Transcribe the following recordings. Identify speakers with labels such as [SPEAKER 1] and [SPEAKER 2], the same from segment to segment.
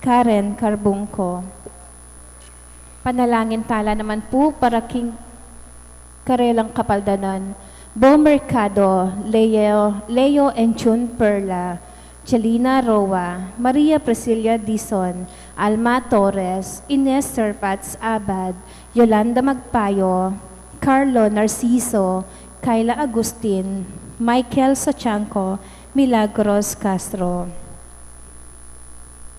[SPEAKER 1] Karen Carbungco. Panalangin tala naman po para King Karelang Kapaldanan, Bo Mercado, Leo Enchun Perla, Chelina Roa, Maria Priscilla Dizon, Alma Torres, Ines Serpats Abad, Yolanda Magpayo, Carlo Narciso, Kayla Agustin, Michael Sachanco, Milagros Castro.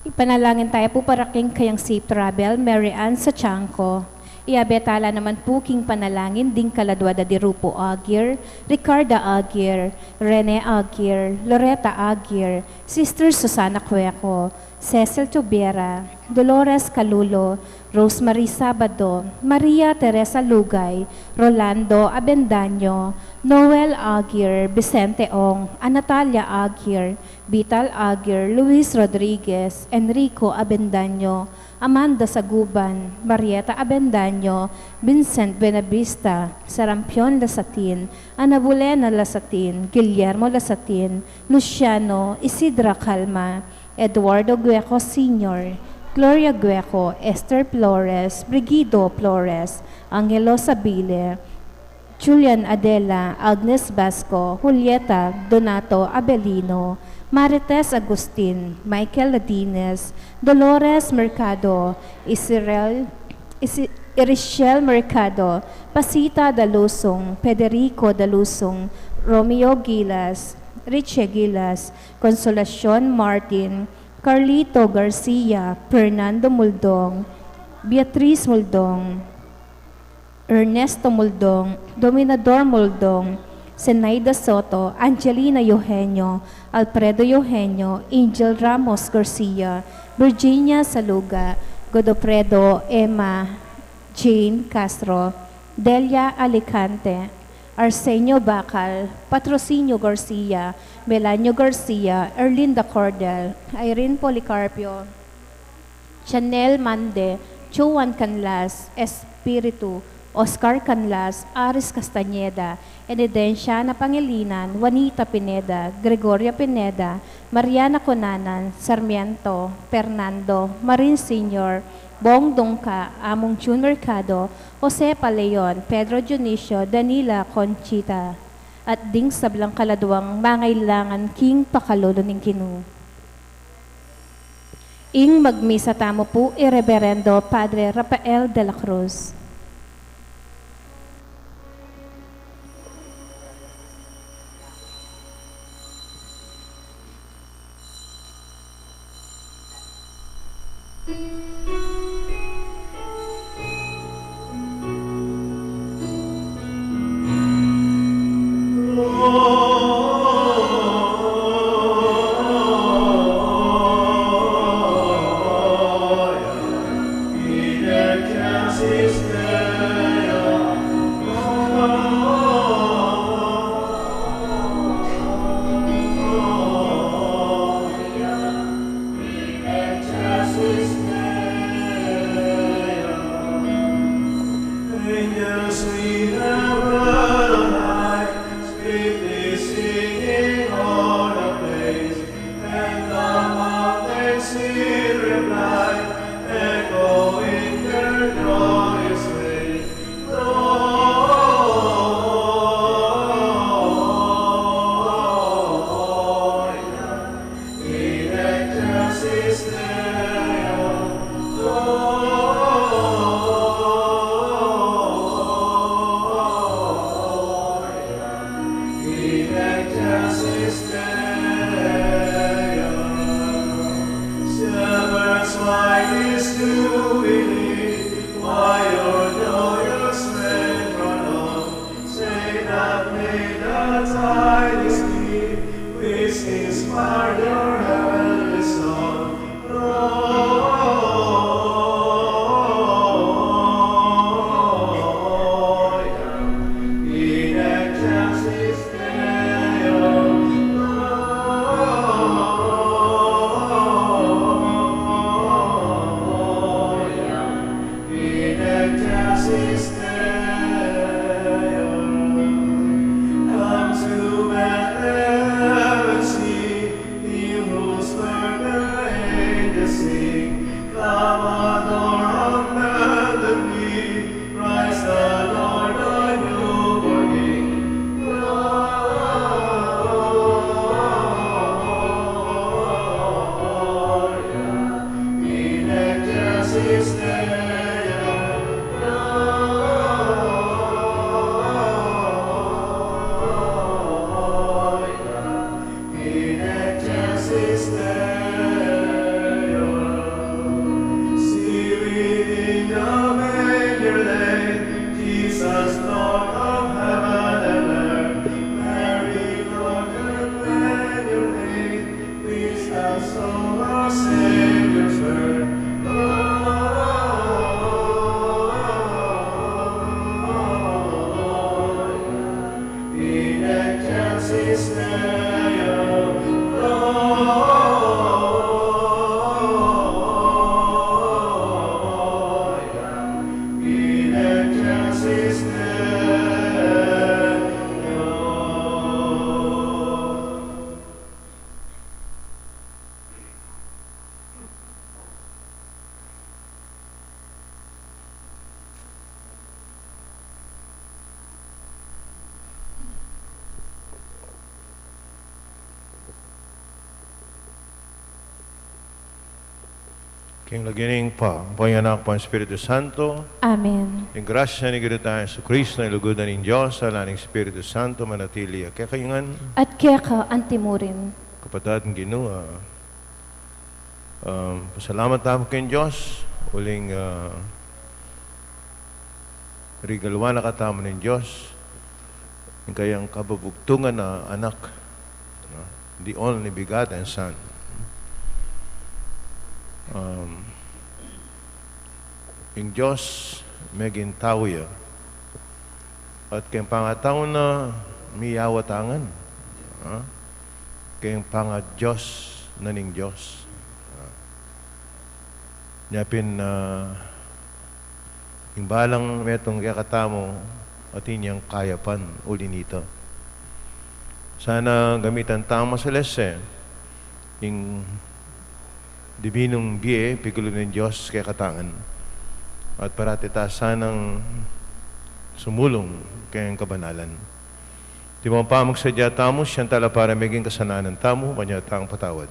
[SPEAKER 1] Ipanalangin tayo po para King Kayang Safe Travel, Mary Ann Sachanco. Iabetala naman po king panalangin ding Kaladwada di Rupo Agir, Ricarda Agir, Rene Agir, Loretta Agir, Sister Susana Cueco, Cecil Tubera, Dolores Calulo, Rosemary Sabado, Maria Teresa Lugay, Rolando Abendaño, Noel Agir, Vicente Ong, Anatalia Agir, Vital Agir, Luis Rodriguez, Enrico Abendaño, Amanda Saguban, Marieta Abendaño, Vincent Benavista, Sarampion Lasatin, Ana Bulena Lasatin, Guillermo Lasatin, Luciano, Isidra Calma, Eduardo Gueco Sr., Gloria Gueco, Esther Flores, Brigido Flores, Angelo Sabile, Julian Adela, Agnes Basco, Julieta Donato Abelino, Marites Agustin, Michael Ladines, Dolores Mercado, Irichel Mercado, Pasita Dalusong, Federico Dalusong, Romeo Gilas, Richie Gilas, Consolacion Martin, Carlito Garcia, Fernando Muldong, Beatriz Muldong, Ernesto Muldong, Dominador Muldong, Zenaida Soto, Angelina Eugenio, Alfredo Eugenio, Angel Ramos Garcia, Virginia Saluga, Godofredo Emma, Jane Castro, Delia Alicante, Arsenio Bacal, Patrocinio Garcia, Melanio Garcia, Erlinda Cordel, Irene Policarpio, Chanel Mande, Chuan Canlas, Espiritu, Oscar Canlas, Aris Castañeda, Enedencia Pangilinan, Juanita Pineda, Gregoria Pineda, Mariana Conanan, Sarmiento, Fernando, Marin Sr., Bong Dongka, Among Jun Mercado, Jose Paleon, Pedro Dionisio, Danila Conchita, at ding sablang kaladuang mangailangan King Pakalolo ning Kinu. Ing magmisa tamo po, Reverendo Padre Rafael de la Cruz.
[SPEAKER 2] Come to Bethlehem. King lagining pa, Anak, Espiritu Santo,
[SPEAKER 1] Amen.
[SPEAKER 2] yung grasya ni Gito tayo sa Kristo, na ilugodan ng Diyos, sa laning Espiritu Santo, manatili. Kaya kayungan,
[SPEAKER 1] At kaya ka antimurin.
[SPEAKER 2] kapatid ng Ginoo, pasalamat namin kay Diyos, uling regalwa na katama ng Diyos, yung kayang kababugtungan na anak, no? The only begotten Son. Yung Diyos megin tawya at kayong pangatawon na miyawatangan kayong pangat Diyos na ning Diyos nyapin na yung balang metong kakatamo at inyang kayapan uli nito. Sana gamitan tama sa lese yung dibinong biye, pigulo ng Diyos kaya katangan. At parati ta sanang sumulong kayang kabanalan. Di mo pa magsadya tamo, siyang tala para maging kasananan tamo, kanya taang patawad.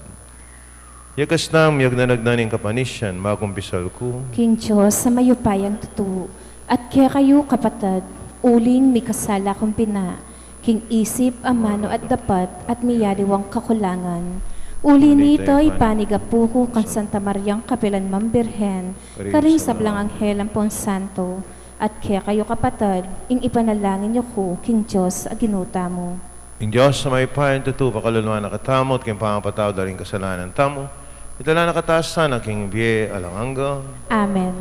[SPEAKER 2] Yakas nam, yag na nagnaning kapanisyan, makumpisal ko.
[SPEAKER 1] King Diyos sa mayupayang tutuo. At kaya kayo kapatid, uling may kasala kong pina. King isip, amano at dapat, at miyariwang kakulangan. Uli nito ipanigapuko kan Santa Mariang Kapilan Mambirhen, karing sablang Anghel ang Santo, at kaya kayo kapatid, ing ipanalangin niyo ko, King Diyos, aginuta mo.
[SPEAKER 2] King Diyos sa may payan tutu, pakaluluan na katamot, kayong pangapataw daring kasalanan tamo, itala na katasan, aking biye alanganga.
[SPEAKER 1] Amen.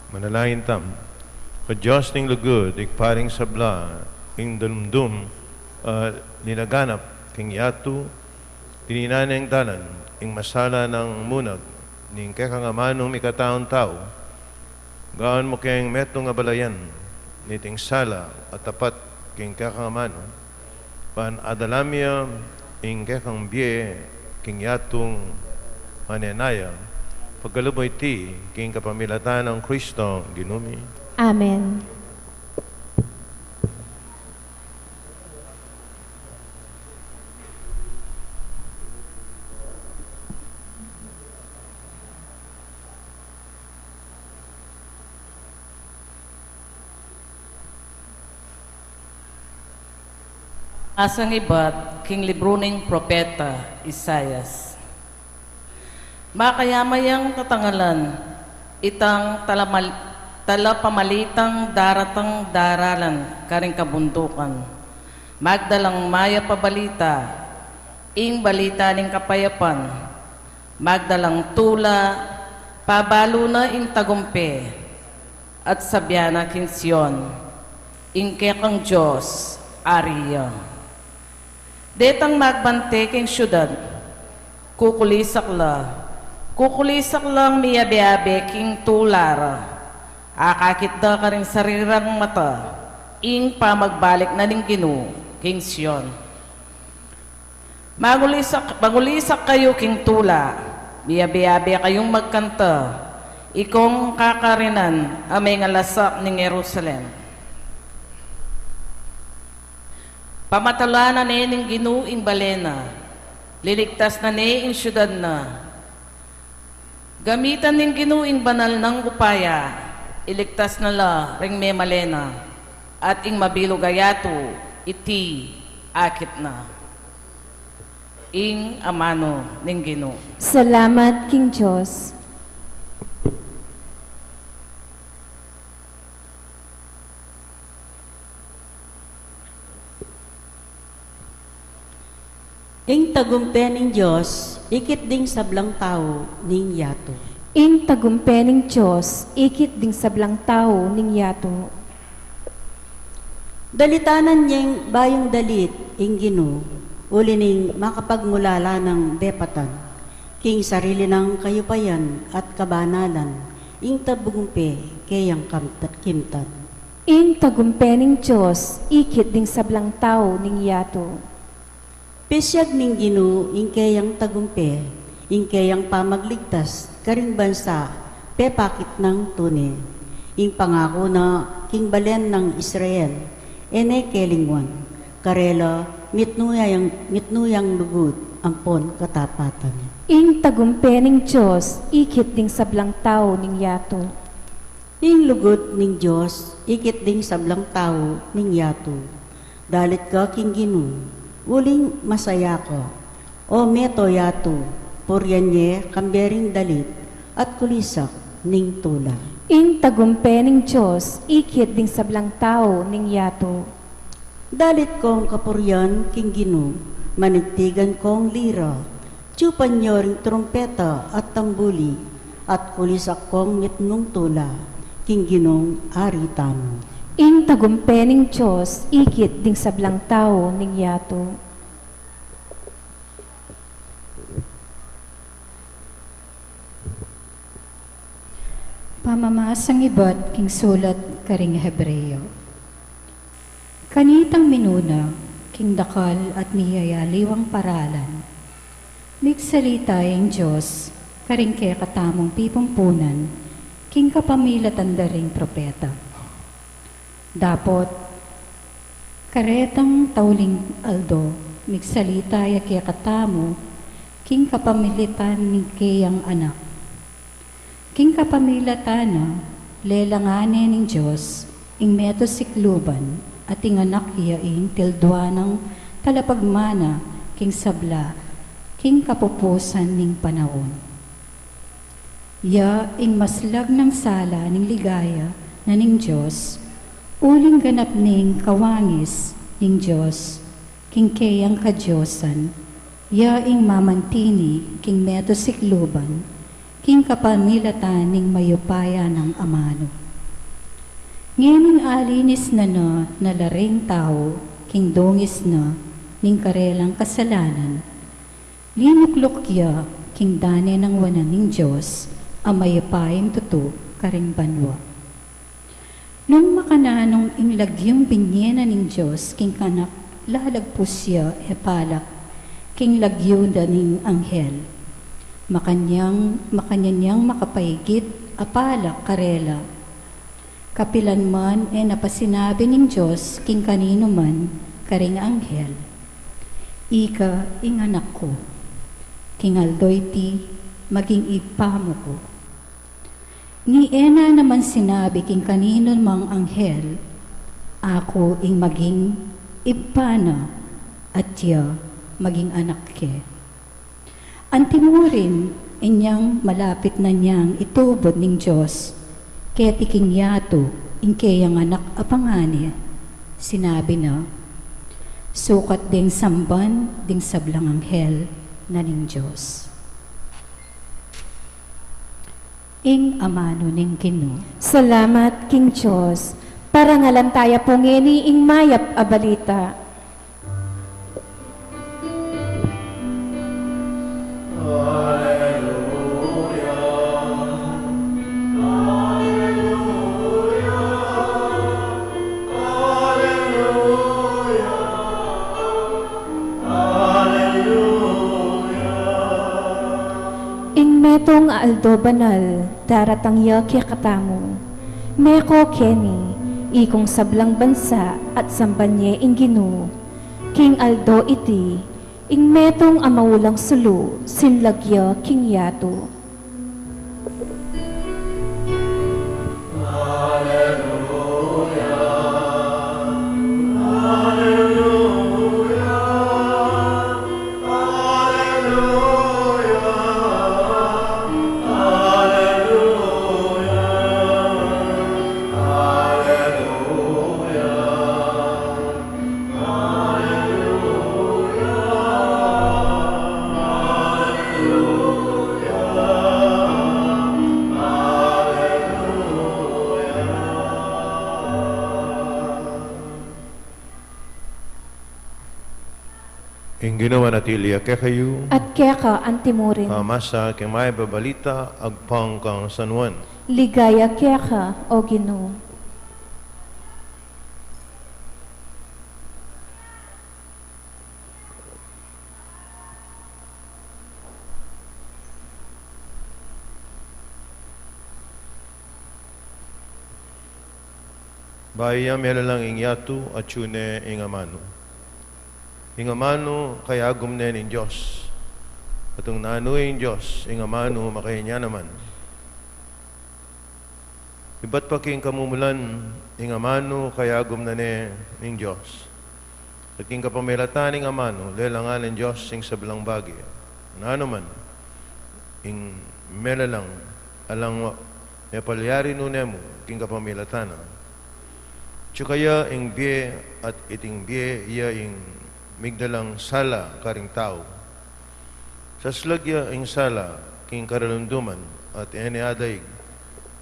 [SPEAKER 2] Manalangin tam. O Diyos ning lugod, ikparing sabla, ing dalumdum, ninaganap, king yatu, tininan ng tanan, ing masala ng munag, ning kakangamanong mikataon tao, gaan mo kayang metong abalayan, niting sala at tapat king kakangamano, pan adalamya, ing kakang biye, king yatong manenaya, pagkaluboy ti, king kapamilatan ng Kristo, ginumi.
[SPEAKER 1] Amen.
[SPEAKER 3] Asang ibat, king libro ng propeta, Isayas. Makayamayang katangalan, itang talapamalitang daratang daralan, karing kabundukan. Magdalang maya pabalita, ing balita ning kapayapan. Magdalang tula, pabalo na ing tagumpe, at sabyana king Sion, ing kekang Diyos, Ariya. Detang magbante king syudad, kukulisak lang miyabe-abe king tulara. Akakit da ka rin sarirang mata, ing pamagbalik na ning Ginu, king Sion. Magulisak kayo king tula, miyabe-abe kayong magkanta, ikong kakarinan amay nga lasak ning Jerusalem. Pamatala na ning Ginu ing balena, liligtas na ing syudad na. Gamitan ning Ginu ing banal ng upaya, iligtas na la ring may malena, at ing mabilo gayato, iti akit na. Ing amano ning Ginu.
[SPEAKER 1] Salamat, King Diyos.
[SPEAKER 4] Ing tagumpe ning Diyos, ikit ding sablang tao ning yato.
[SPEAKER 1] Ing tagumpe ning Diyos, ikit ding sablang tao ning yato.
[SPEAKER 4] Dalitanan niyang bayong dalit, ing Ginu, uli ning makapagmulala ng depatan, king sarili ng kayupayan at kabanalan, ing tagumpe kayang kimtan.
[SPEAKER 1] Ing tagumpe ning Diyos, ikit ding sablang tao ning yato.
[SPEAKER 4] Pisyag ning Ginu, ing kayang tagumpe, ing kayang pamagligtas, karing bansa, pepakit ng tune. Ing pangako na king balen ng Israel, ene kelingwan, karela, mitnuyang lugod, ampon katapatan.
[SPEAKER 1] Ing tagumpe ning Diyos, ikit ding sablang tao ning yato.
[SPEAKER 4] Ing lugod ning Diyos, ikit ding sablang tao ning yato. Dalit ka king Ginu, uling masaya ko, o meto yato, puryanye kambering dalit, at kulisak ning tula.
[SPEAKER 1] Ing tagumpe ning Diyos, ikit ding sablang tao ning yato.
[SPEAKER 4] Dalit kong kapuryan king Ginu, manigtigan kong lira, tsupan nyo ring trompeta at tambuli, at kulisak kong mitnong tula, king Ginong aritano.
[SPEAKER 1] Ing tagumpe ning Diyos, ikit ding sablang tao ning yato.
[SPEAKER 5] Pamamasang ibat king sulat karing Hebreo. Kanitang minuna, king dakal at miyayaliwang paralan. Migsalita ang Diyos, karing kaya katamong pipumpunan, king kapamilatan daring propeta. Dapot, karetang tauling aldo, migsalita ya kaya katamo, king kapamilitan ni kayang anak. King kapamilatana, lelangane ng Diyos, ing meto sikluban, at ing anak iya ing tildwa ng talapagmana, king sabla, king kapupusan ning panahon. Ya ing maslag ng sala ning ligaya na ning Diyos, uling ganap ning kawangis ning Diyos, king kayang kadyosan, ya ing mamantini king meto sikluban, king kapamilatan ning mayupaya ng amano. Ngayon alinis na nalaring tao, king dongis na, ning karelang kasalanan, linuklukya, king dane ng wanan ning Diyos, ang mayupayang tuto, karing banwa. Nung makananong inglagyong binyena ning Diyos, king kanak lalagpus siya palak, king lagyo ning anghel, makanyang makapaigit, apalak karela, kapilan man napasinabi ning Diyos, king kanino man, karing anghel, ika ing anak ko, king aldoy ti, maging ipamo ko. Ni ena naman sinabi king kanino mang anghel, ako ing maging ipana, at tiya maging anak ke. Antimurin, inyang malapit na niyang itubod ning Diyos, kaya tiking yato, ing kayang anak apangani, sinabi na, sukat ding samban, ding sablang anghel na ning Diyos. Ing amano ning Ginoo.
[SPEAKER 1] Salamat, King Diyos, para ngalan tayo pungeni ing mayap abalita. Metong aaldo banal, daratang ya kya katamu. Meko Kenny, ikong sablang bansa at sambanye ing Ginoo. King Aldo iti, ing metong amaulang sulu, sinlagya king yato.
[SPEAKER 2] Ing ginawa natilya kaya kayo,
[SPEAKER 1] At kaya ka antimurin,
[SPEAKER 2] masa kay may babalita, agpang kang San Juan.
[SPEAKER 1] ligaya kaya ka, o Ginoo.
[SPEAKER 2] Baya melalang ing yatu at tune ing amano. Ing amano kaya gumnen ing Diyos. Atong nano ing Diyos, ing amano makahinya naman. Iba't pa king kamumulan, ing amano kaya gumnen ing Diyos. At king kapamilatan ing amano, lelangan ing Diyos ing sablang bagi. Nano man, ing melalang, alang may palyari nunemo, king kapamilatan. Tsukaya ing biye at iting biye iya ing migdalang sala karing tao. Sa slagya ing sala king karalunduman at ene aday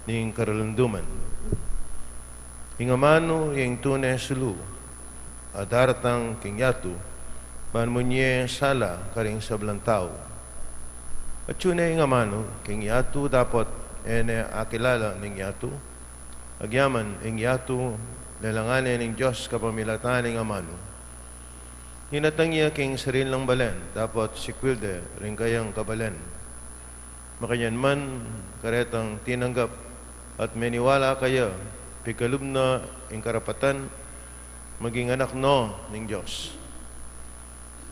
[SPEAKER 2] ning karalunduman. Ing amano ing tune sulu at daratang king yatu manmunye sala karing sablang tao. At tune ing amano king yatu dapat ene akilala ning yatu. Agyaman ing yatu lalanganin ng Diyos kapamilatan ng amano. Hinatang niya king saril ng balen, dapat si Quilde rin kayang kabalen. Makanyan man, karetang tinanggap at meniwala kaya, pikalub na ing karapatan, maging anak no ng Diyos.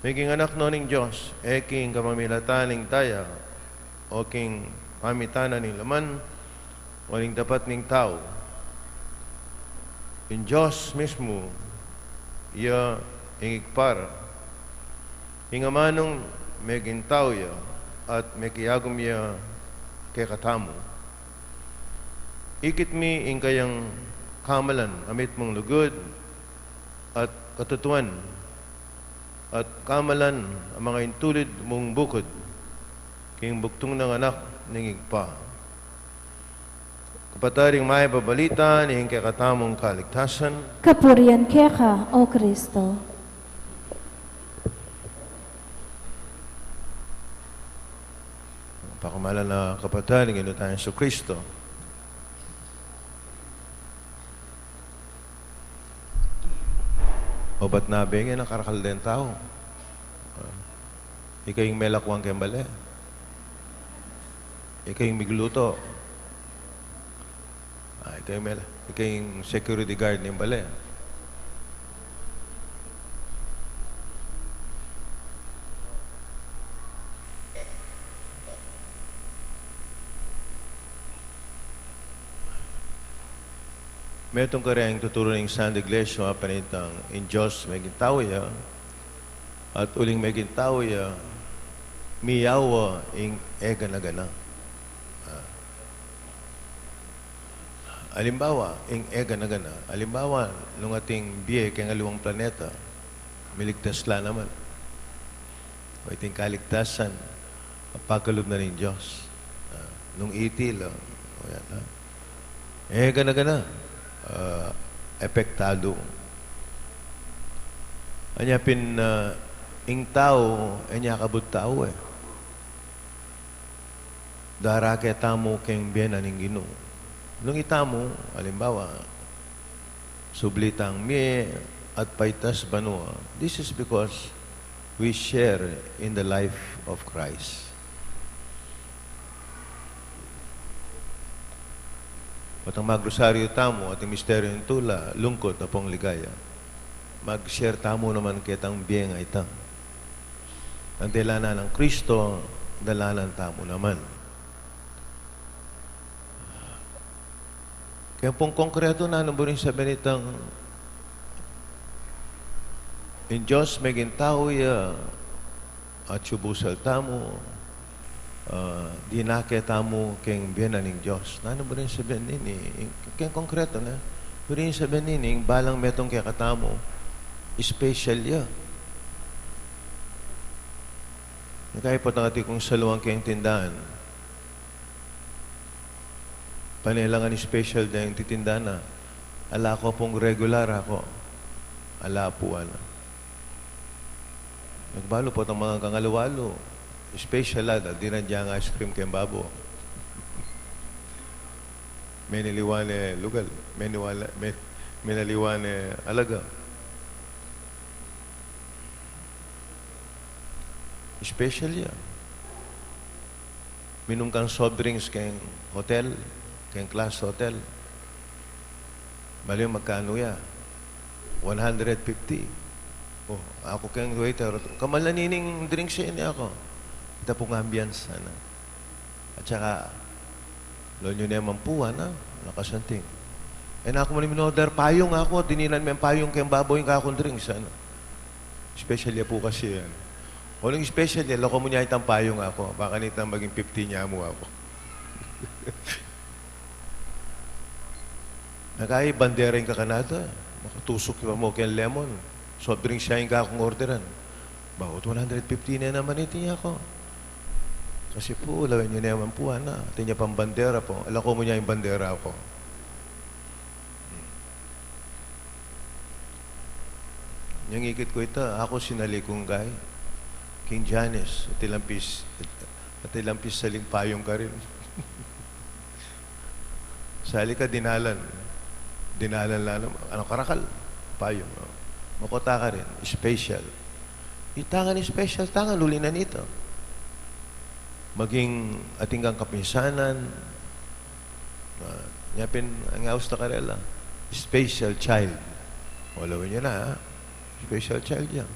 [SPEAKER 2] Maging anak no ng Diyos, king kapamilatan ng taya, o king pamitanan ng laman, waling dapat ng tao. in Diyos mismo, iya ingigpar. Ingamanong may gintaw ya at may kiyagom ya kay katamu. Ikit mi ing kayang kamalan, amit mong lugod at katutuan at kamalan ang mga intulid mong bukod king buktong ng anak ningigpa. Kapataring may babalita ning kay katamong kaligtasan,
[SPEAKER 1] Kapurian kaya ka, O Kristo.
[SPEAKER 2] pakamalan na kapataring ino tayo sa Kristo. O ba't nabingin ang karakal din tao? Ikaw yung melakwang kembale. Ikaw yung migluto. Ikaw yung security guard ng bale. Metong karayang tuturo ng Santa Iglesia panitang in Diyos may gintaw ya at uling may gintaw ya miyawa ing ega na gana. Alimbawa, ing ega na gana. Alimbawa, nung ating biye kay ngaliwang planeta, miligtas la naman. O iting kaligtasan, pagkaloob na ng Diyos. Nung itil, ega na gana. Epektado. Anya pin ing tao, anya kabut tao eh. Dara kay tamo keng biyanan ng Ginoo. Nung itamo, halimbawa, sublitang mi at paitas banua. This is because we share in the life of Christ. At ang magrosaryo tamo at ang misteryo ng tula, lungkot na pong ligaya. Mag-share tamo naman kitang biyeng ay tang. Ang dalanan ng Kristo, dalanan tamo naman. Kaya pong konkreto na nung rin sabihin itang in Diyos may gintaw ya at subusal tamo di nakita mo keng biyanan ng Diyos. Ano ba rin sabihin nini? Kaya konkreto na. Ba rin sabihin nini, balang metong kaya katamo, special ya. Nakaipot ang ating kong saluang kayang tindahan. Panilangan ni special na yung titindahan na. Ala ko pong regular ako. Ala po, ala. Nagbalo po ang mga kangalawalo. Special lada, di na diyang ice cream kayong babo. May niliwan lugal. May naliwan alaga. Special yan. Minum kang soft drinks kayong hotel, kayong class hotel. Bali magkano ya? 150. Oh, ako kayong waiter. Kamalanining drinks siya ako. Ito pong ambience. Ano. At saka, loan nyo na yung mampuan, nakasanting. Na ako man minodar, payong ako, tinilan mo yung payong kayong baboy yung kakong drinks. Ano. Special po kasi yan. Walang special yan, loko mo niya itang payong ako. Baka nitang maging 50 niya mo ako. Nakaya, bandera yung kakanada. Makatusok yung mo kayong lemon. Soft drink siya yung kakong orderan. Bakit 150 na naman ito niya ako. Kasi po, lawin nyo na yung mampuan na. Ito niya pang bandera po. Alako mo niya yung bandera ako. Yung ikit ko ito, ako sinali kong guy. King Janis, at ilampis saling payong ka rin. Sali ka, dinalan. Dinalan lang. Ano, karakal? Payong. No? Makota ka rin. Special. Itangan ni special, tangan, luli na nito. Maging ating kang kapinsanan, nyapin ang aus na karela, special child. Walawin niya na, ha? Special child yan.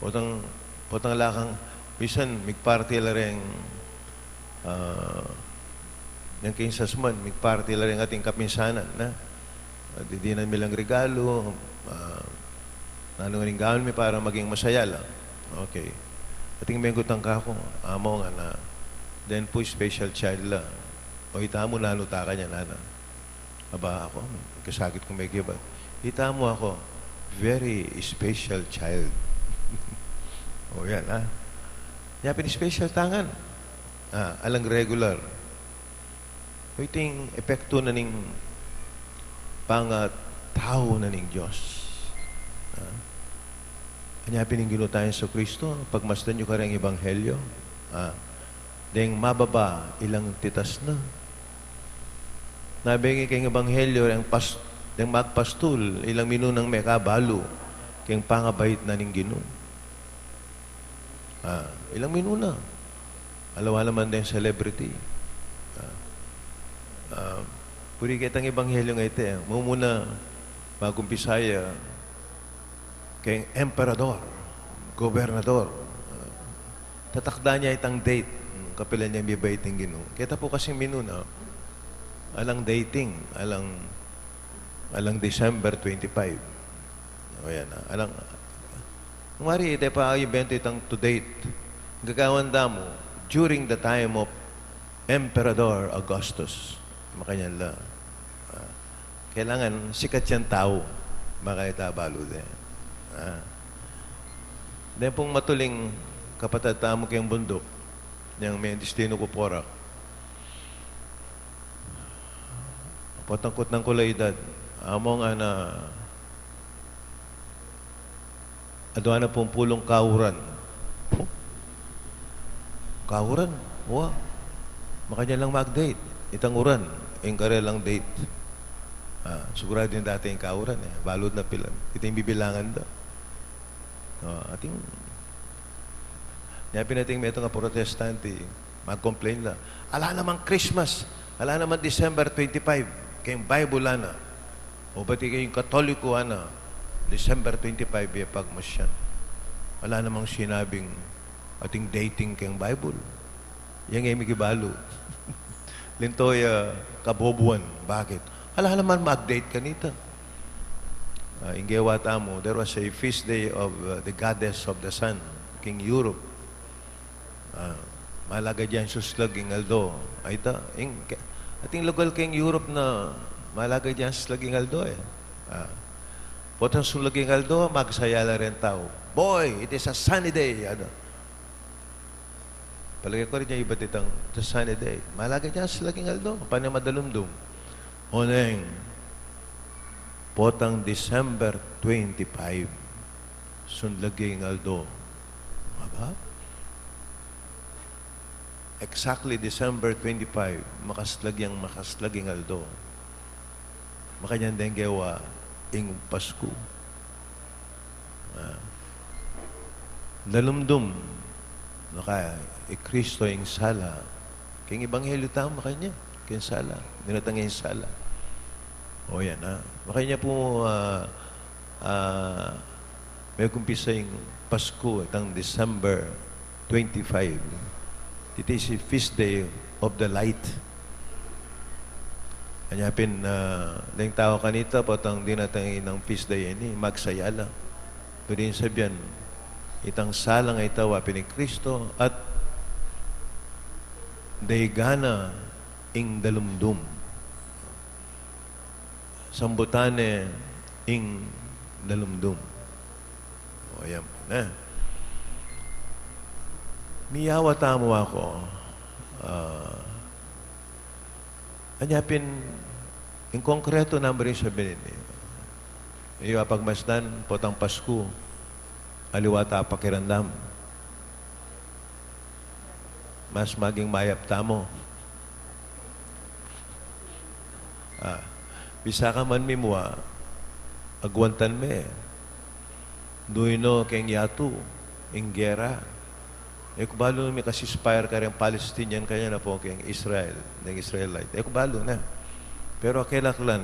[SPEAKER 2] Potang lakang, bisan, mig-party la rin, yung kinsas man, mig-party la rin ating kapinsanan, na? At hindi na milang regalo, nanungaling gawin mi para maging masaya lang. Okay. At yung may gutang ka ako, amo nga na, then po special child lang. O ita mo nanuta ka niya, nana. Aba ako, kasakit kong may gibat. Ita mo ako, very special child. O yan, ha? Yapin special tangan. Alang regular. O iting epekto na ning tao na ning Diyos. Kanya piningilo tayo sa Kristo, pagmasdan nyo ka rin ang Ebanghelyo, deng mababa, ilang titas na. Nabingi kayong Ebanghelyo, deng magpastul, ilang minunang may kabalo, kayong pangabait na ning Ginoo. Ilang minuna. Alawa naman din celebrity. Puri kitang Ebanghelyo nga ito, muna, bagong Bisaya, kay emperador, gobernador. Tatakda niya itang date. Kapilan niya bibaiting Ginoo. Kita po kasing minuna, alang dating, alang December 25. O yan, alang, kumari, ito pa evento itang to date. Gagawanda mo, during the time of Emperador Augustus. Makanyan lang. Kailangan sikat yan tao. Makaitabalo din. Dahil pong matuling kapatata mo kayong bundok, yung may destino ko porak, patangkot ng kulaydad, among adwa na pong pulong kauran. Kauran? Wow. Makanya lang mag-date. Itang uran. Yung karelang date. Sigurado yung dati yung kauran. Balod na pilan. Ito yung bibilangan daw. Ating Nyapi natin may ito nga protestante, mag-complain lang. Ala naman Christmas, ala naman December 25, kayong Bible na. O ba't kayong Katoliko December 25 yung pagmasyan. Wala namang sinabing ating dating kayong Bible. Yan ngay mikibalo. Lintoy kabobuan. Bakit? Ala naman mag-date ka nito. Ingewata mo, there was a feast day of the goddess of the sun, King Europe. Malaga dyan suslag ing Aldo. Ay ta, ating lugal King Europe na malaga dyan suslag ing Aldo Potang suslag ing Aldo, magsayala rin tao. Boy, it is a sunny day. Palagay ko rin niya iba't itang it's a sunny day. Malaga dyan suslag ing Aldo. Paano madalumdum? Oneng, potang December 25, sunlaging Aldo. Aba? Exactly December 25, makaslaging Aldo. Makanyang denggewa, ing Pasko. Dalumdum, Kristo ing sala. King Ebanghelyo tao, makanya, king sala. Dinatang ing sala. O yan, makanya po, may kumpisa yung Pasko, itang December 25. It is a feast day of the light. Kanyapin, yung tao kanita, potang dinatang ng feast day ini, magsaya lang. Pwede sabihan, itang salang ay tawa ni Kristo at daigana ing dalumdum. Sambutane ing dalumdum. O yan po na. Miyawa tamo ako. Anyapin, in konkreto naman rin sabihin niya. Iyo pagmasdan, potang Pasko, aliwata pakirandam. Mas maging mayap tamo. Bisa ka man mimwa, agwantan me. Duino keng yatu, ing gera. Kubalo may kasi-spire ka rin Palestinian kanya na po keng Israel, ng Israelite. Kubalo na. Pero kailangan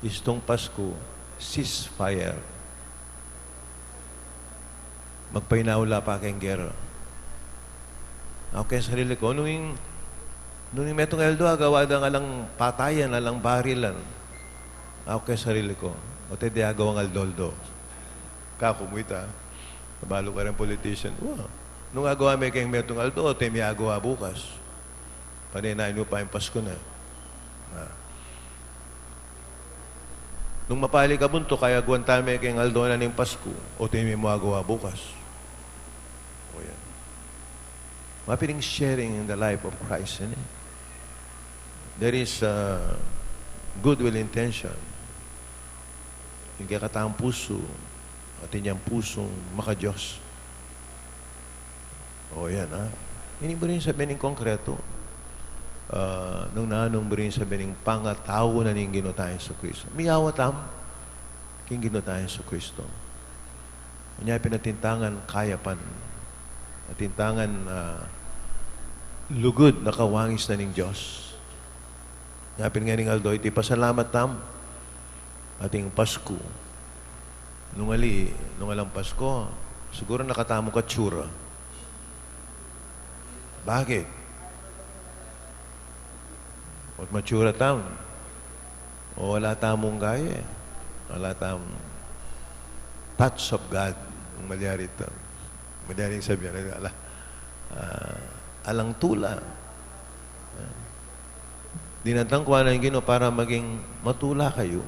[SPEAKER 2] istong Pasko, ceasefire. Magpainaula pa keng gera. Okay, sarili ko, nung yung metong Eldo, gawa ng alang patayan, alang barilan. ako kay sarili ko, o te di agawang aldoldo. Kakumita. Nabalo ka rin politician. Wow. Nung agawa may kayong metong aldo, o te may agawa bukas. Paninain mo pa yung Pasko na. Nung mapali ka bunto, kaya guwantame kayong aldo na ng Pasko, o te may mo agawa bukas. O yan. Mapiling sharing in the life of Christ. Eh? There is goodwill intention. Yung kataang puso, at inyang pusong makadiyos. O yan, ha? Hindi mo rin sabihin ng konkreto. Nung nanong mo rin sabihin ng pangatawo na ning ginutahin sa Kristo. Miyawatam, king ginutahin sa Kristo. Kanya pinatintangan kayapan. Atintangan lugod na kawangis na ning Diyos. Yapin nga ning Aldo, iti pasalamat tam ating Pasko. Nung alang Pasko, siguro nakatamo ka tsura. Bakit? At matsura tam. O wala tamong gaya. Wala tamong touch of God. Ang malyari tam. Madyaring sabihin, alang tula. Dinatangkuhan na yung Ginoo para maging matula kayo.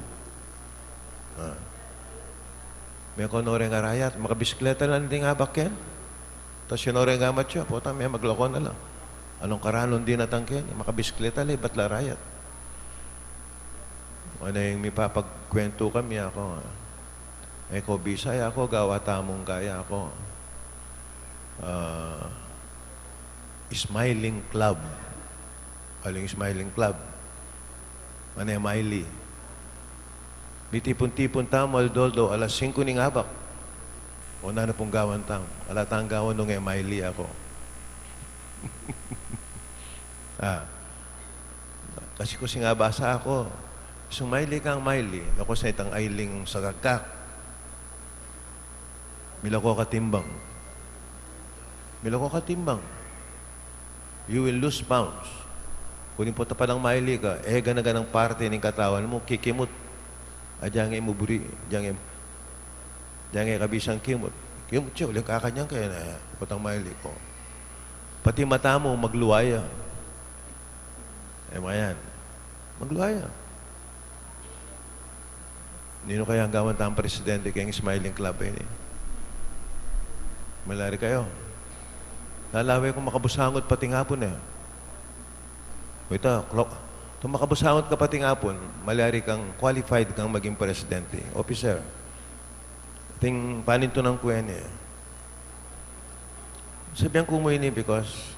[SPEAKER 2] May konore nga rayat, makabisikleta lang din nga bakyan. Tapos sinore nga matyo, puta may magloko na lang. Anong karanon din natangkin? Makabisikleta lang, ba't la rayat? Ano yung may papagkwento kami ako. Eko Bisaya ako, gawa tamong gaya ako. Smiling Club. Aling Smiling Club. Ano yung Miley? Bitipon-tipon tamo, Aldoldo, alas 5 ning habak. O na pong gawan tamo. Alatang gawan nung yung Miley ako. Kasi ko nga basa ako. Sumaili kang Miley. Ako sa itang ailing sagagkak. Milako katimbang. Milako katimbang. You will lose pounds. Kunin po pa lang Miley ka, ganaganang parte ng katawan mo, kikimot. Diyan nga imuburi. Diyan nga kabisang kimot. Kimot siya, uling kakanyang kaya na putang Miley ko. Pati mata mo, magluwaya. Mga yan. Magluwaya. Nino kaya ang gawan tayong presidente kayong Smiling Club eh. Malari kayo. Lalaway kung makabusangot pati ngapon eh. Ito, kung makabusangot ka pati ngapon, malari kang qualified kang maging presidente. Officer, ting paninto ng kuwen eh. Sabihan ko mo ini because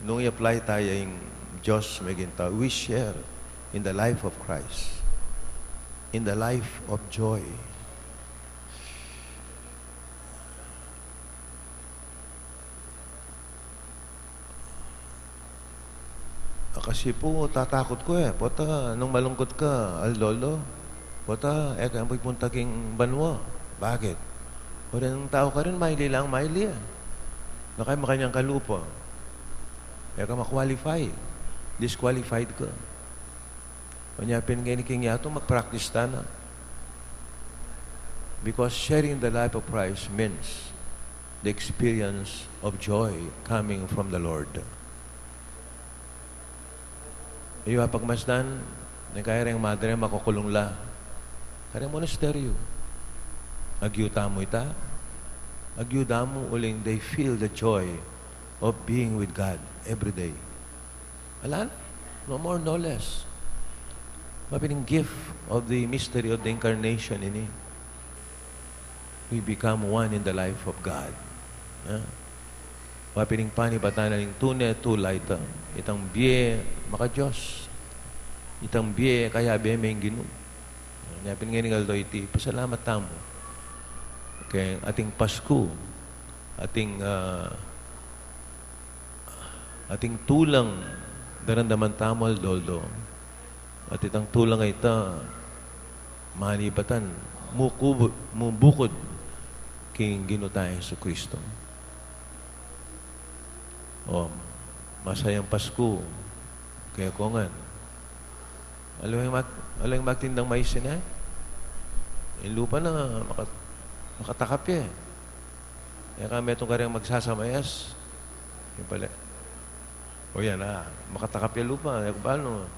[SPEAKER 2] nung i-apply tayo yung Diyos maging tao, we share in the life of Christ. In the life of joy. Kasi po, tatakot ko eh. Pota, nung malungkot ka, Aldoldo, pota, kaya pupunta king banwa. Bakit? O rin tao ka rin, maili lang, maili eh. Na kayo makanyang kalupa. Kaya ka makwalify. Disqualified ka. Kanyapin ngayon king yato, mag-practice ta na. Because sharing the life of Christ means the experience of joy coming from the Lord. Iyo pagmasdan, na kaya rin madre makukulong la. Kaya monasteryo. Agyuta mo ita. Agyuta mo uling they feel the joy of being with God every day. Alam? No more, no less. Mapining gift of the mystery of the incarnation ini. We become one in the life of God. Mapining panibatan na ng tune, tulay ito. Itang biye, maka Diyos. Itang biye, kaya biye may ginu. Napin nga ningal do iti, pasalamat tamo. Okay, ating Pasko, ating tulang, darandaman tamo, Aldoldo. At itang tulang ay ita, manibatan, mubukod, king ginutay sa Kristo. Masayang Pasko. Kaya ko nga, Alam yung magtindang mais na eh. Yung lupa na makatakap eh. Kaya kami itong karyang magsasamayas. Yung pala. O yan makatakap yung lupa. Kaya paano?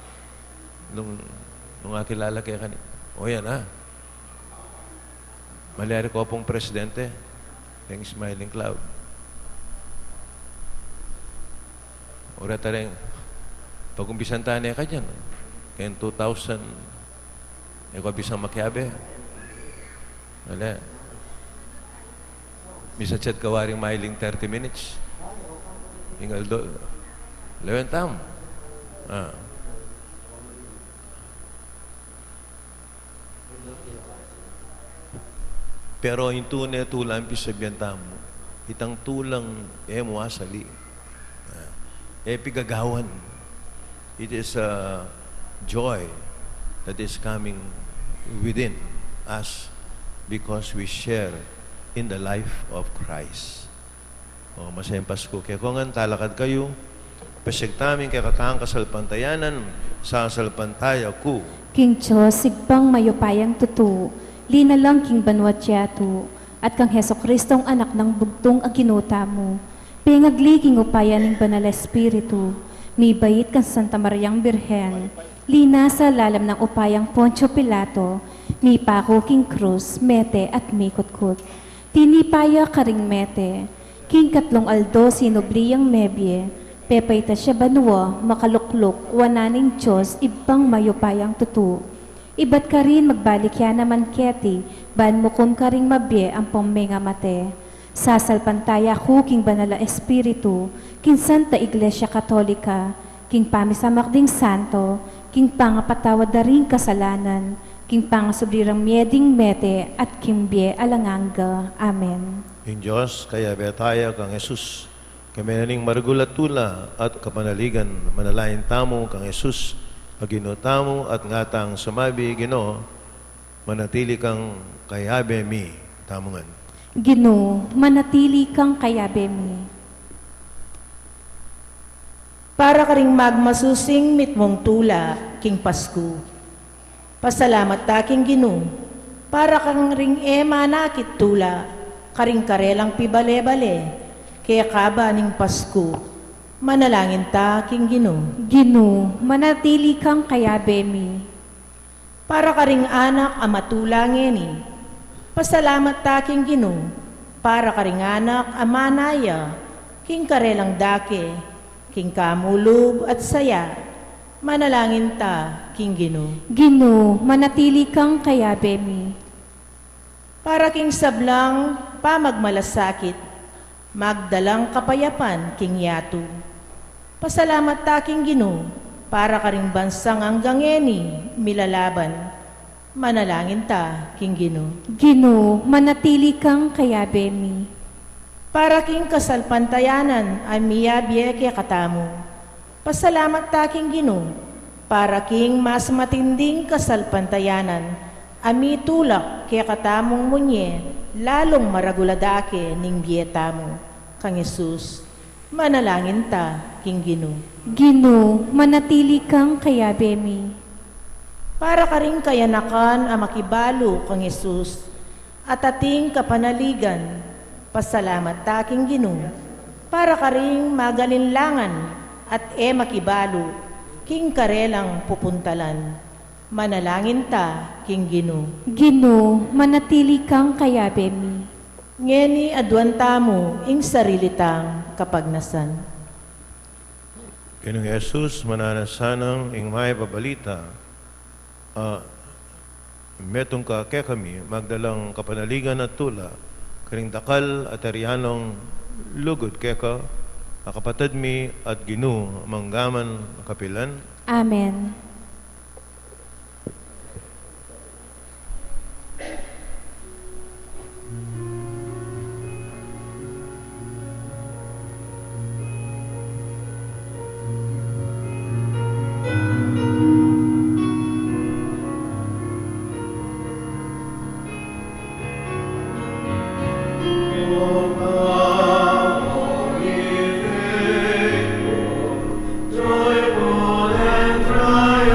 [SPEAKER 2] Nung akilala kaya kanina. O yan Maleri ko pong presidente. Yung Smiling Cloud. Ora taring pag-umpisan tayo ka dyan. Kaya 2,000 ko bisang makiabe. Wala. Misa chat kawaring mailing 30 minutes. Ingal do. Lewen tam. Pero yung tunay tulang pisabyan tamo. Itang tulang mo asali. Pigagawan. It is a joy that is coming within us because we share in the life of Christ. Masayang Pasko. Kaya kung ang talakad kayo, pasigtamin kaya katahang kasalpantayanan sa salpantaya ko.
[SPEAKER 1] King Diyos, sigbang mayupayang tutu, linalang king banwat yatu, at kang Heso Kristong anak ng bugtong aginuta mo, pingagliging upayan ng Banal Espiritu, may bayit kang Santa Mariang Birhen, lina sa lalam ng upayang Poncio Pilato, may pako king krus, mete at may kutkut. Tinipaya karing mete, king katlong aldo sinubliyang mebye, pepayta siya banwa, makaluklok, wananing Diyos, ibang mayupayang tutu. Ibat ka rin magbalik yan naman keti, ban mukom ka ring mabye ang pomenga mate. Sasalpantaya ko king Banal Espiritu, king Santa Iglesia Katolika, king pamisamak ding santo, king pangapatawad na ring kasalanan, king pangasubrirang mieding mete, at kimbye alanganga. Amen.
[SPEAKER 2] In Diyos, kaya betaya kang Jesus, kami naning margulat tula at kapanaligan, manalain tamo kang Jesus, pagino tamo at ngatang sumabi, Ginoo, manatili kang kayabe mi, tamongan.
[SPEAKER 1] Ginoo, manatili kang kayabemi.
[SPEAKER 6] Para ka ring magmasusing mitmong tula, king Pasko. Pasalamat taking Ginoo, para kang ring manakit tula, karing karelang pibale-bale, kaya kaba ning Pasko, manalangin taking Ginoo.
[SPEAKER 1] Ginoo, manatili kang kayabemi.
[SPEAKER 6] Para ka ring anak amatulangin pasalamat taking Ginoo, para ka ring anak amanaya, king karelang dake, king kamulog at saya, manalangin ta, king Ginoo.
[SPEAKER 1] Ginoo, manatili kang kayabemi.
[SPEAKER 6] Para king sablang pamagmalasakit, magdalang kapayapan, king yatu. Pasalamat taking Ginoo, para ka ring bansang anggangeni, milalaban, manalangin ta, king Ginoo.
[SPEAKER 1] Ginoo, manatili kang kayabemi.
[SPEAKER 6] Para king kasalpantayanan, amiyabye kaya katamo. Pasalamat taking Ginoo, para king mas matinding kasalpantayanan, ami tulak kaya katamong munye, lalong maraguladake ning biyeta mo, kang Jesus. Manalangin ta, king Ginoo.
[SPEAKER 1] Ginoo, manatili kang kayabemi.
[SPEAKER 6] Para ka rin kayanakan ang makibalo kang Jesus at ating kapanaligan, pasalamat taking Ginoo. Para ka rin magalinlangan at makibalo, king karelang pupuntalan. Manalangin ta, king Ginoo.
[SPEAKER 1] Ginoo, manatili kang kayabemi.
[SPEAKER 6] Ngeni adwan tamo ing sarili tang kapagnasan.
[SPEAKER 2] Kinong Jesus, mananasanang ing may pabalita, metong ka kaya kami, magdalang kapanaligan at tula, karing dakal at arianong lugod kaya ka, akapatad mi at Ginoo manggaman kapilan.
[SPEAKER 1] Amen.
[SPEAKER 7] Joyful and triumphant.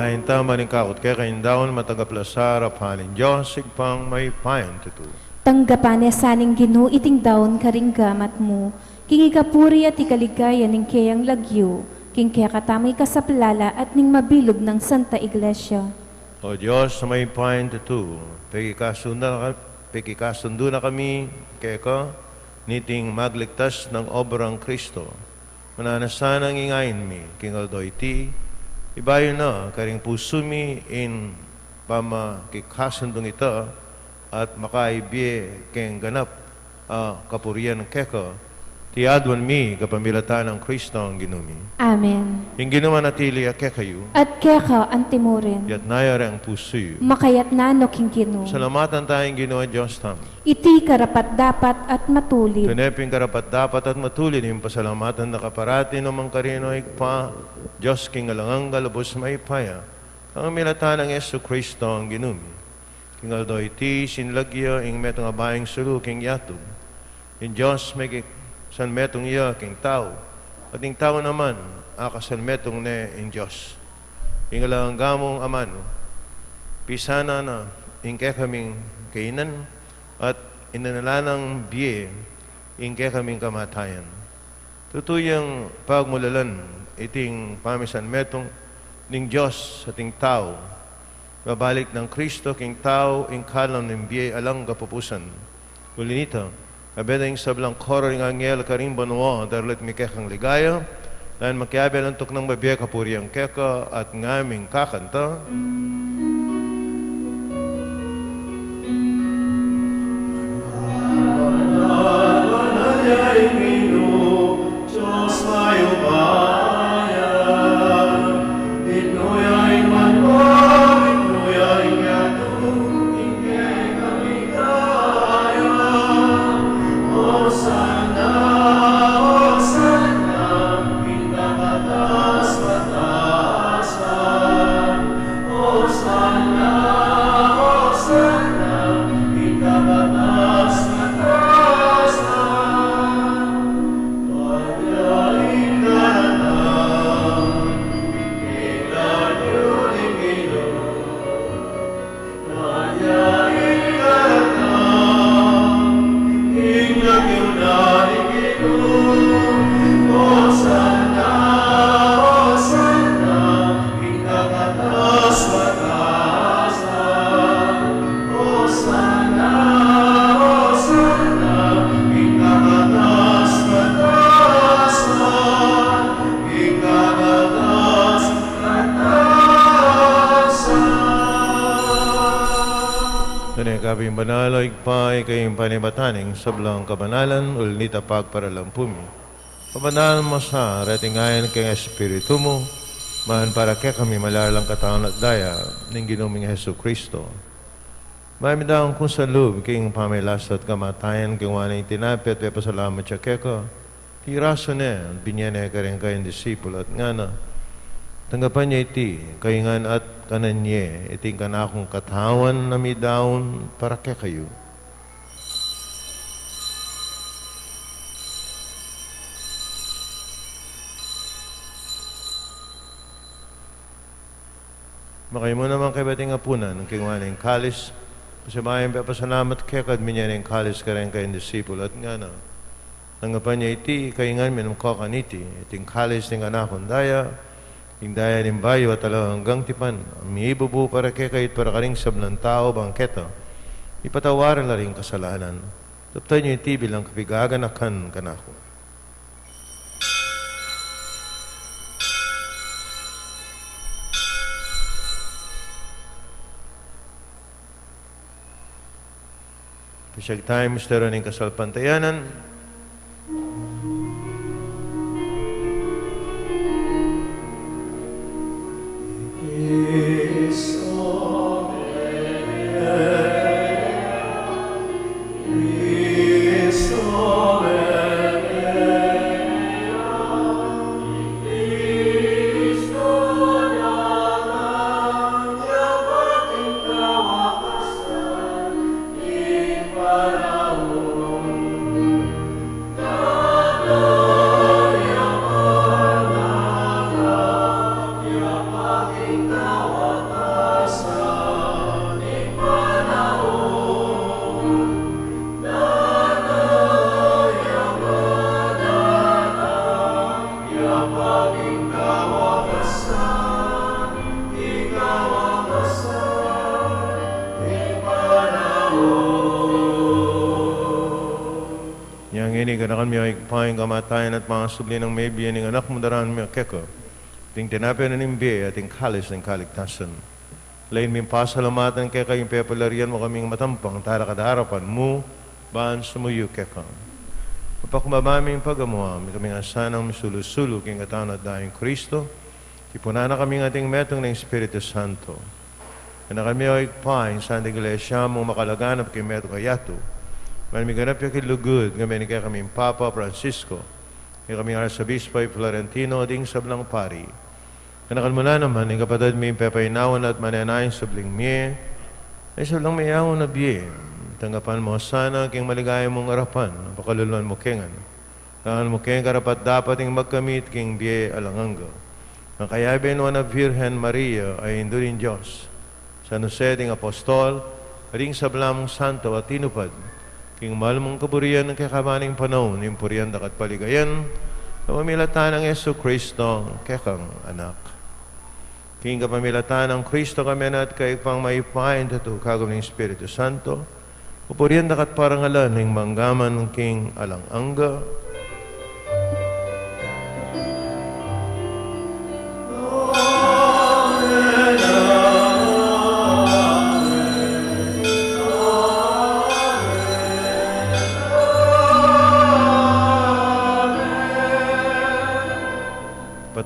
[SPEAKER 2] Kain tama rin kakot kaya kain daon matagaplasar apalin Diyos sigpang may payan tutu.
[SPEAKER 1] Tanggapan saning Ginoo iting daon karing gamat mo, king ikapuri at ikaligaya ning kayang lagyo, king kaya katamay kasaplala at ning mabilog ng Santa Iglesia.
[SPEAKER 2] O Diyos na may payan tutu, pagkikasundo na kami kaya ka, niting magligtas ng obrang Kristo. Mananasan ang ingayin mi, king aldo iti, ibayo na karing puso mi in pamakikasundong ito at makaibye keng ganap kapurian ng keko tiadwan mi kapamilatan ng Kristo ang ginumi.
[SPEAKER 1] Amen.
[SPEAKER 2] Yung ginawa natili kekayo
[SPEAKER 1] At keka antimurin,
[SPEAKER 2] yat nayari ang puso yu.
[SPEAKER 1] makayat nano king Ginoo.
[SPEAKER 2] Salamatan tayong ginawa Diyos tam.
[SPEAKER 1] Iti karapat dapat at matulid.
[SPEAKER 2] Tuneping karapat dapat at matulin yung pasalamatan na kaparati ng mga karino ikpa Diyos king alangang galubos maipaya ang milatan ng Yesu Kristo ang ginumi. King aldo iti sinlagyo ing metong abayang sulu king yatub. In Diyos may san metong iya king tao. At ing tao naman akasan metong ne in Diyos. Ing alangang gamong aman pisana na ing kaming kainan at inanalanang biye ing kaming kamatayan. Tutuyang pagmulalan iting pamisan metong ning Diyos sa ting tao. Babalik ng Kristo king tao ing kalam ng biye alang kapupusan. Ulinito, kabedang sablang koro ing angel karing banwa darlit mi kekang ligaya dahil makiabel antok ng babiya kapuriyang keka at ngaming kakanta. Kabing banalo ikpay kayong panibataning sablang kabanalan ulinita pagparalampumi. Pabanalan mo sa retingayan kay Espiritu mo, man para kaya kami malalang katawan at daya ng ginuming Hesu Kristo. May midang kung sa loob kayong pamilas at kamatayan kayong wanang tinapit at pasalamat siya kaya tiraso na binyane ka rin kayong disipulo at nga na tanggapan niya iti kayingan at kananye iting kanakong katawan na midaon para kaya kayo. Makay mo naman kay bating apunan ng kingwaning kalis pasabayan pa pasalamat kaya kadminyan ng kalis ka rin kayong disipulo at nga na tanggapan niya iti kayingan minamkakaniti iting kalis ng anakong daya ing daya ng bayo at hanggang tipan, miibubu para kaya kahit para karing sablang tao bangketa, ipatawaran na rin kasalanan. Taptan niyo iti bilang kapigaganakan kanako. Pisyag tayo, mistero ng kasalpantayanan. biniganakan mo ay paing kamatayan at mga subli ng may biyaning anak mo daraan mo keko. Ting tinapin na nimbi at ting kalis ng kaligtasan. Lain min pasalamatan kay kayong pepalarian mo kaming matampang tara kadaharapan mo baan sumuyo keko. Papakumabaming pagamuha, may kaming asanang misulusulo king katawan at dahing Kristo. Ipunan na kaming ating metong ng Espiritu Santo. Na kami ay paing sa iglesia mo makalaganap kay Meto Kayato. Manimiganap yung kilugod, ngayon kaya kami Papa Francisco, kaya kami Arsobispo Florentino, ding sablang pari. Kanakal mo na naman, yung kapatid may pepainawan at mananayin sabling miye, ay sablang mayawon na biye. Tanggapan mo sana king maligayang mong arapan, pakaluluan mo kengan. Kangal mo keng karapat dapat yung magkamit king biye alanganggo. Ang kaya benuan na Virgen Maria ay indurin Diyos. San Jose ding Apostol, ring sablang santo at tinupad, king mahal mong kaburian ng kakamaning panahon, impurian dakat paligayan, kapamilatan ng Yesu Kristo, kekang anak. King kapamilatan ng Kristo kami na at kay pang maipain tato kagam ng Espiritu Santo, upurian dakat parangalan ng manggaman ng king alangangga,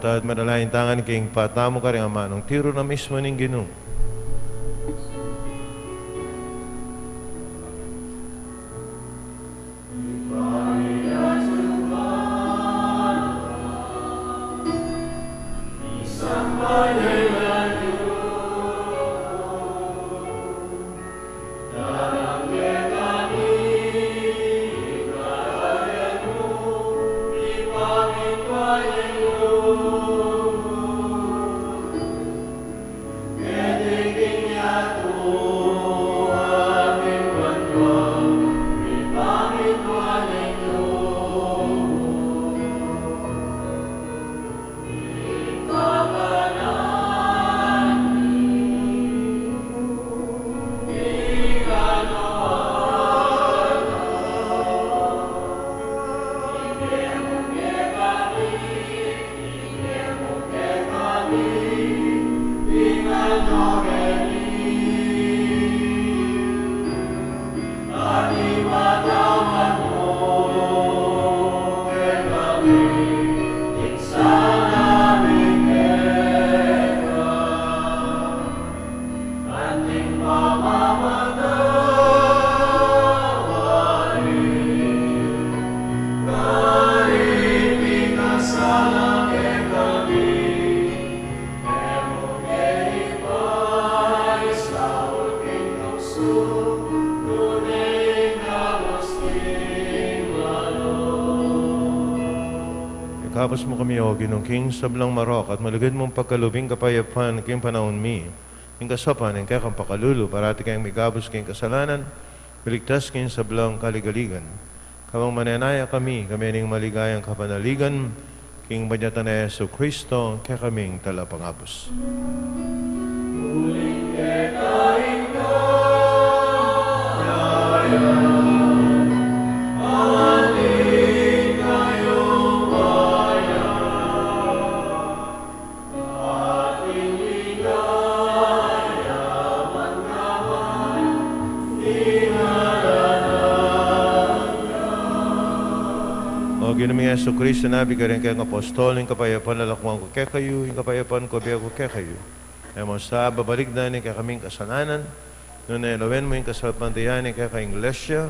[SPEAKER 2] at madalain tangan king patamo ka rin ama ng tiro na mismo ning Ginoo. Kapos mo kami, O Ginong King, sablang marok, at malagad mong pagkalubing kapayapan, king panahon mi, king kasapan, king kakang pakalulu, parati kayong migabos king kasalanan, biligtas king sablang kaligaligan. Kawang mananaya kami ning maligayang kapanaligan, king banyatan na Yesu Kristo, kaya kaming talapangabos. Uling kekain ka, Ginaming Yesu Kristo, nabi ka rin kayong apostol, yung kapayapan lalakwang ko kaya kayo, yung kapayapan ko biya ko kaya kayo. Kaya mo sa babalik na ni kaya kaming kasalanan, noon na ilawen mo yung kasalpantayan ni kaya kayong lesya,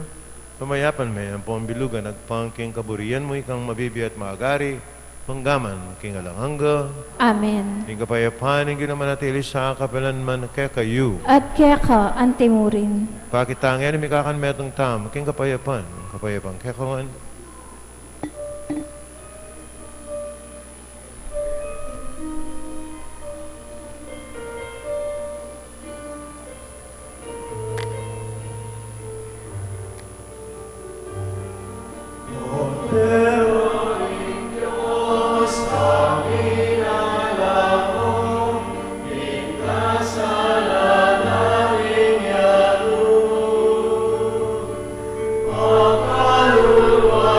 [SPEAKER 2] pamayapan mo yung pambilugan, nagpangking kaburian mo ikang mabibi at maagari, panggaman, king alangangga.
[SPEAKER 1] Amen.
[SPEAKER 2] Yung kapayapan, yung ginamanatili sa kapalan man kaya kayo.
[SPEAKER 1] At kaya ka, antimurin.
[SPEAKER 2] Pakitangyan, may kakanmetong tam, king kapayapan kaya kawan.
[SPEAKER 7] Hallelujah.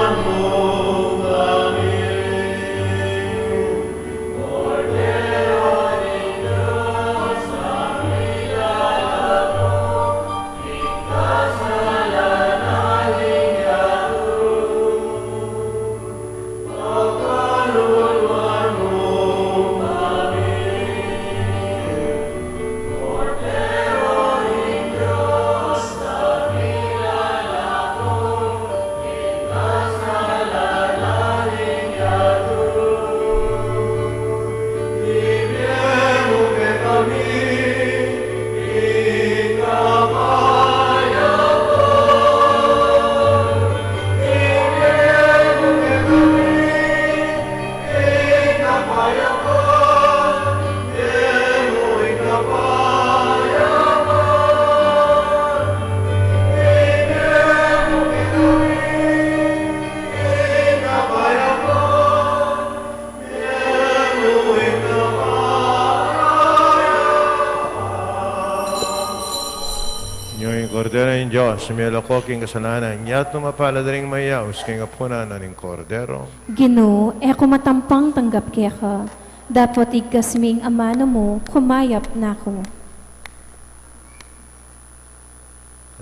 [SPEAKER 2] Kordero ng Diyos, sumiyalo ko king kasalanan, yat numapala ring mayaus, king apunan aning kordero.
[SPEAKER 1] Ginoo, eko matampang tanggap kaya ka. Dapat igasming amano mo, kumayap na ko.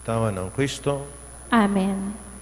[SPEAKER 2] Katawan ng Kristo,
[SPEAKER 1] Amen.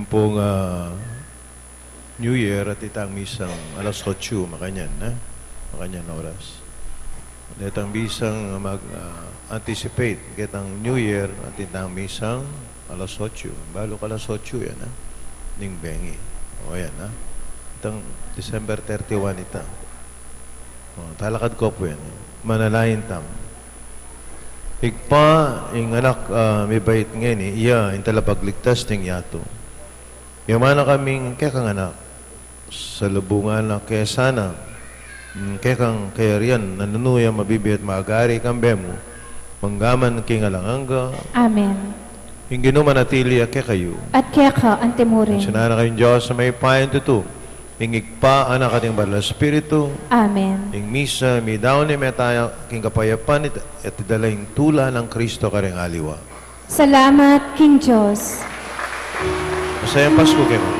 [SPEAKER 2] pong New Year at itang misang alas 8, makanyan, makanyan na oras. Itang misang mag-anticipate kitang New Year at itang misang alas 8. Balo ka alas 8 yan, ning bengi. O yan, itang December 31 ita. O, talakad ko po yan. Manalayin tam. Igpa, ing anak, may bait ngayon iya, in talapagligtas ting yato. Yung mana kaming kekang anak, sa lubungan na kaya sana, kekang kaya riyan, nanunuya mabibiyat maagari kang bemo, manggaman king alanganga,
[SPEAKER 1] Amen.
[SPEAKER 2] yung ginumanatili kaya kayo.
[SPEAKER 1] At kaya ka, antemurin.
[SPEAKER 2] Sinana kayong Diyos sa may payan tuto, ingigpa anak ating banal na Espiritu,
[SPEAKER 1] Amen.
[SPEAKER 2] ing misa, may daon ni metaya, king kapayapan, at idalaing tula ng Kristo karing aliwa.
[SPEAKER 1] Salamat, King Diyos.
[SPEAKER 2] Masayang Pasko kayo.